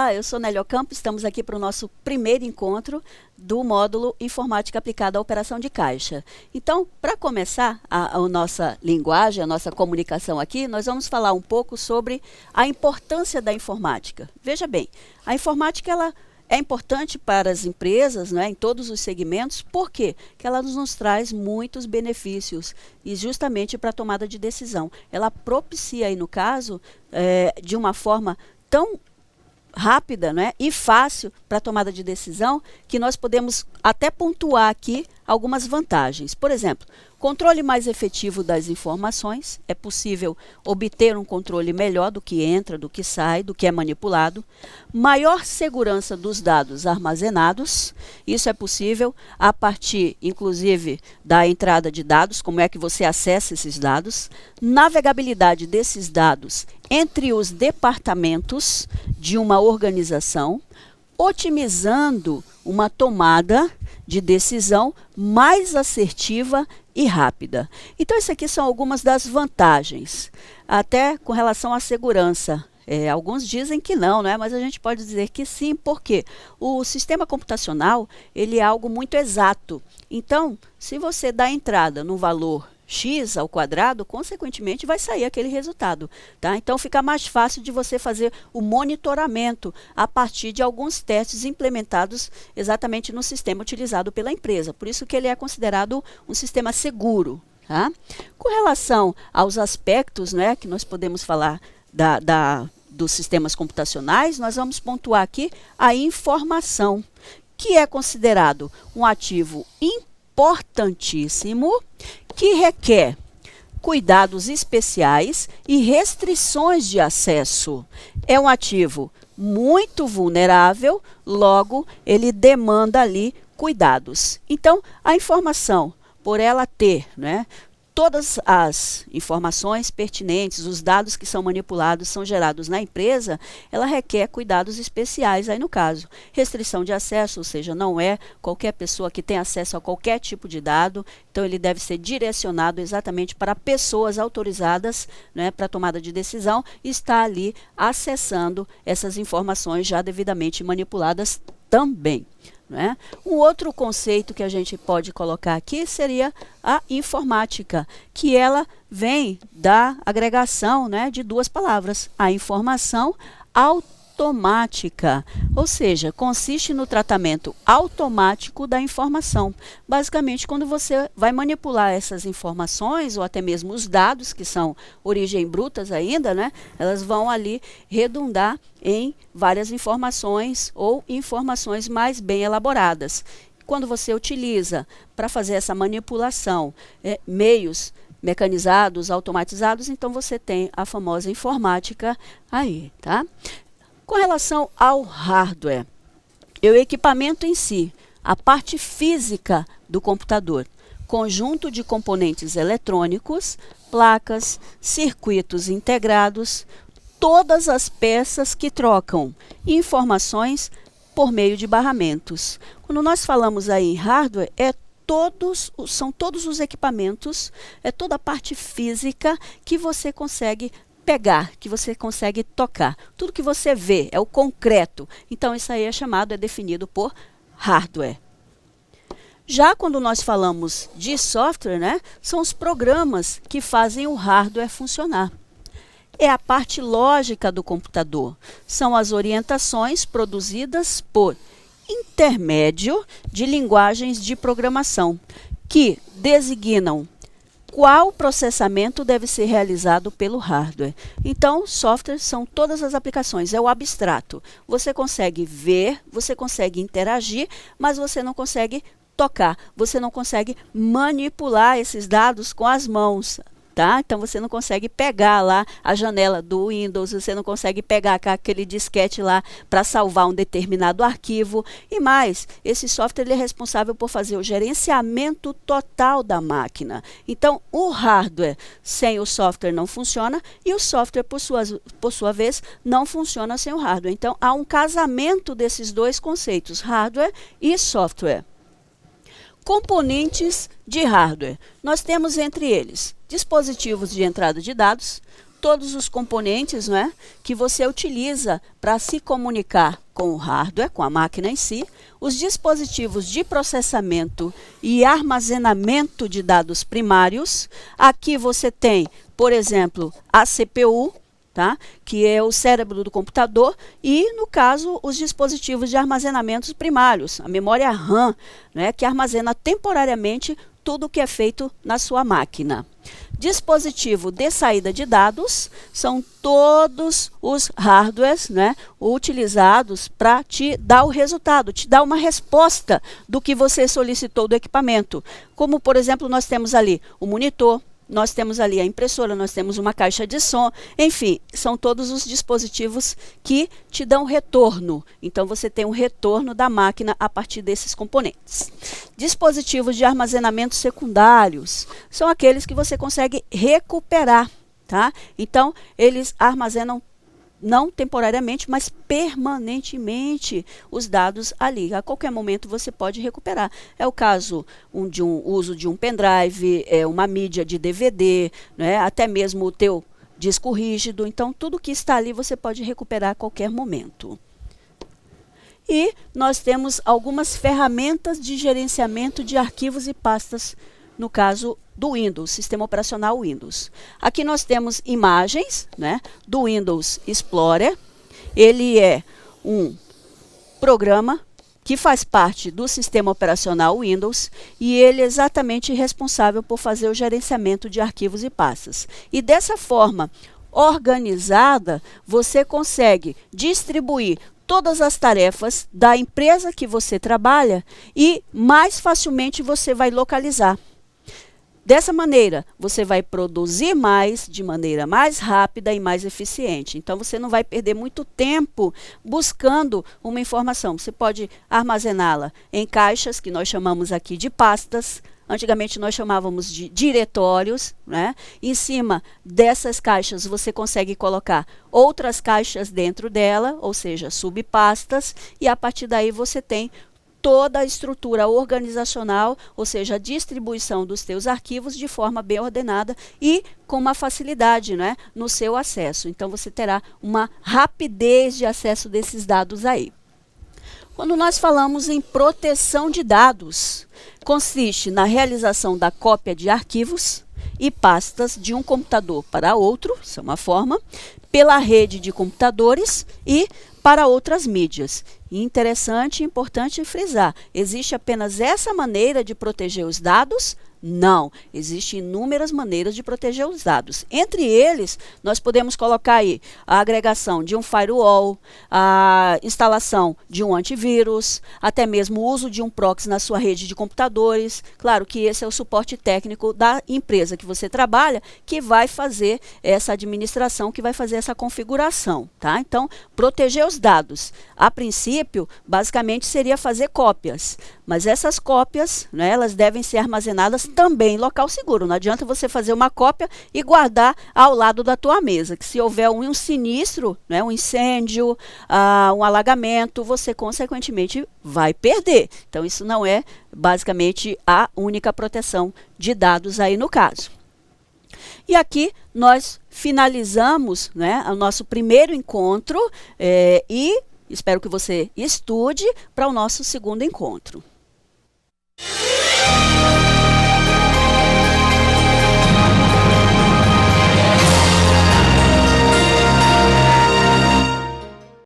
Olá, eu sou Nélia Ocampo, estamos aqui para o nosso primeiro encontro do módulo Informática Aplicada à Operação de Caixa. Então, para começar a nossa linguagem, a nossa comunicação aqui, nós vamos falar um pouco sobre a importância da informática. Veja bem, a informática ela é importante para as empresas, né, em todos os segmentos, por quê? Porque ela nos traz muitos benefícios e justamente para a tomada de decisão. Ela propicia, aí no caso, de uma forma tão rápida, né, e fácil para a tomada de decisão, que nós podemos até pontuar aqui algumas vantagens. Por exemplo, controle mais efetivo das informações, é possível obter um controle melhor do que entra, do que sai, do que é manipulado. Maior segurança dos dados armazenados, isso é possível a partir, inclusive, da entrada de dados, como é que você acessa esses dados. Navegabilidade desses dados entre os departamentos de uma organização, otimizando uma tomada de decisão mais assertiva e rápida. Então, isso aqui são algumas das vantagens, até com relação à segurança. Alguns dizem que não, né? Mas a gente pode dizer que sim, porque o sistema computacional ele é algo muito exato. Então, se você dá entrada no valor x ao quadrado, consequentemente vai sair aquele resultado, tá? Então fica mais fácil de você fazer o monitoramento a partir de alguns testes implementados exatamente no sistema utilizado pela empresa. Por isso que ele é considerado um sistema seguro, tá? Com relação aos aspectos, né, que nós podemos falar dos sistemas computacionais, nós vamos pontuar aqui a informação, que é considerado um ativo importantíssimo, que requer cuidados especiais e restrições de acesso. É um ativo muito vulnerável, logo ele demanda ali cuidados. Então, a informação, por ela ter, né, todas as informações pertinentes, os dados que são manipulados, são gerados na empresa, ela requer cuidados especiais aí no caso. Restrição de acesso, ou seja, não é qualquer pessoa que tem acesso a qualquer tipo de dado, então ele deve ser direcionado exatamente para pessoas autorizadas, né, para tomada de decisão, e está ali acessando essas informações já devidamente manipuladas também. Né? Um outro conceito que a gente pode colocar aqui seria a informática, que ela vem da agregação, né, de duas palavras, a informação automática, ou seja, consiste no tratamento automático da informação. Basicamente, quando você vai manipular essas informações, ou até mesmo os dados, que são origem brutas ainda, né, elas vão ali redundar em várias informações ou informações mais bem elaboradas. Quando você utiliza para fazer essa manipulação meios mecanizados, automatizados, então você tem a famosa informática aí, tá? Com relação ao hardware, é o equipamento em si, a parte física do computador, conjunto de componentes eletrônicos, placas, circuitos integrados, todas as peças que trocam informações por meio de barramentos. Quando nós falamos aí em hardware, são todos os equipamentos, é toda a parte física que você consegue pegar, que você consegue tocar. Tudo que você vê é o concreto. Então, isso aí é definido por hardware. Já quando nós falamos de software, né, são os programas que fazem o hardware funcionar. É a parte lógica do computador. São as orientações produzidas por intermédio de linguagens de programação, que designam qual processamento deve ser realizado pelo hardware. Então, software são todas as aplicações, é o abstrato. Você consegue ver, você consegue interagir, mas você não consegue tocar, você não consegue manipular esses dados com as mãos. Tá? Então, você não consegue pegar lá a janela do Windows, você não consegue pegar aquele disquete lá para salvar um determinado arquivo. E mais, esse software ele é responsável por fazer o gerenciamento total da máquina. Então, o hardware sem o software não funciona e o software, por sua vez, não funciona sem o hardware. Então, há um casamento desses dois conceitos, hardware e software. Componentes de hardware. Nós temos entre eles dispositivos de entrada de dados, todos os componentes, não é, que você utiliza para se comunicar com o hardware, com a máquina em si, os dispositivos de processamento e armazenamento de dados primários. Aqui você tem, por exemplo, a CPU, tá? Que é o cérebro do computador, e, no caso, os dispositivos de armazenamento primários, a memória RAM, né, que armazena temporariamente tudo o que é feito na sua máquina. Dispositivo de saída de dados são todos os hardwares, né, utilizados para te dar o resultado, te dar uma resposta do que você solicitou do equipamento. Como, por exemplo, nós temos ali o monitor, nós temos ali a impressora, nós temos uma caixa de som, enfim, são todos os dispositivos que te dão retorno. Então, você tem um retorno da máquina a partir desses componentes. Dispositivos de armazenamento secundários são aqueles que você consegue recuperar, tá? Então, eles armazenam não temporariamente, mas permanentemente os dados ali. A qualquer momento você pode recuperar. É o caso de um uso de um pendrive, uma mídia de DVD, né, até mesmo o teu disco rígido. Então, tudo que está ali você pode recuperar a qualquer momento. E nós temos algumas ferramentas de gerenciamento de arquivos e pastas, no caso do Windows, sistema operacional Windows. Aqui nós temos imagens, né, do Windows Explorer. Ele é um programa que faz parte do sistema operacional Windows e ele é exatamente responsável por fazer o gerenciamento de arquivos e pastas. E dessa forma organizada, você consegue distribuir todas as tarefas da empresa que você trabalha e mais facilmente você vai localizar. Dessa maneira, você vai produzir mais, de maneira mais rápida e mais eficiente. Então, você não vai perder muito tempo buscando uma informação. Você pode armazená-la em caixas, que nós chamamos aqui de pastas. Antigamente, nós chamávamos de diretórios, né? Em cima dessas caixas, você consegue colocar outras caixas dentro dela, ou seja, subpastas, e a partir daí você tem toda a estrutura organizacional, ou seja, a distribuição dos teus arquivos de forma bem ordenada e com uma facilidade, né, no seu acesso. Então, você terá uma rapidez de acesso desses dados aí. Quando nós falamos em proteção de dados, consiste na realização da cópia de arquivos e pastas de um computador para outro, isso é uma forma, pela rede de computadores e para outras mídias. E interessante e importante frisar, existe apenas essa maneira de proteger os dados? Não, existem inúmeras maneiras de proteger os dados. Entre eles, nós podemos colocar aí a agregação de um firewall, a instalação de um antivírus, até mesmo o uso de um proxy na sua rede de computadores. Claro que esse é o suporte técnico da empresa que você trabalha, que vai fazer essa administração, que vai fazer essa configuração, tá? Então, proteger os dados, a princípio, basicamente seria fazer cópias, mas essas cópias, né, elas devem ser armazenadas também em local seguro. Não adianta você fazer uma cópia e guardar ao lado da tua mesa, que se houver um sinistro, né, um incêndio, um alagamento, você consequentemente vai perder. Então, isso não é basicamente a única proteção de dados aí no caso. E aqui nós finalizamos, né, o nosso primeiro encontro e espero que você estude para o nosso segundo encontro.